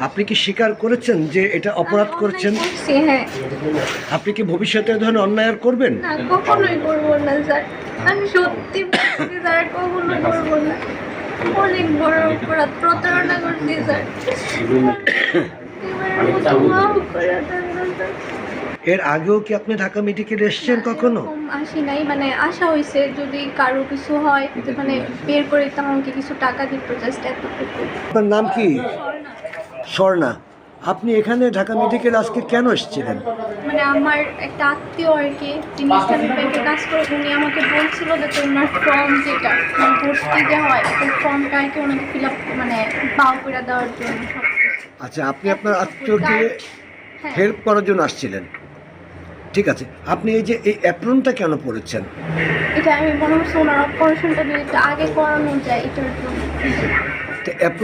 আপনি কি স্বীকার করেছেন যে এটা অপরাধ করেছেন? হ্যাঁ। আপনি কি ভবিষ্যতে এ ধরনের অন্যায় আর করবেন? না, কখনোই করবো না স্যার। আমি সত্যি বলছি স্যার, কখনো করবো না। অনেক বড় অপরাধ, প্রতারণা করছি স্যার। এবারের মতো মাফ করে দেন না স্যার। এর আগেও কি আপনি ঢাকা মেডিকেলে এসেছেন কখনো? এরকম আসি নাই, মানে আশা হয়েছে যদি কারো কিছু হয় যে মানে বের করে দিতাম, আমাকে কিছু টাকা দিত, জাস্ট এতটুকু। আপনার নাম কি? স্বর্ণা। আপনি এখানে ঢাকা মেডিকেল আজকে কেন এসেছিলেন? মানে আমার একটা আত্মীয় আর কি, যিনি ইসলামিক ব্যাংকে কাজ করে, উনি আমাকে বলছিল যে ওনার ফর্ম যেটা ভর্তি যে হয়, ওই ফর্মটা আর কি ওনাকে ফিল আপ মানে বাউ করে দেওয়ার জন্য সব কিছু। আচ্ছা, আপনি আপনার আত্মীয়কে হ্যাঁ, হেল্প করার জন্য আসছিলেন, ঠিক আছে। আপনি এই যে এই অ্যাপ্রনটা কেন পরেছেন? এটা আমি মনে হচ্ছে ওনার অপারেশনটা যদি একটু আগে করানো যায় এটার জন্য। তো অ্যাপ্রন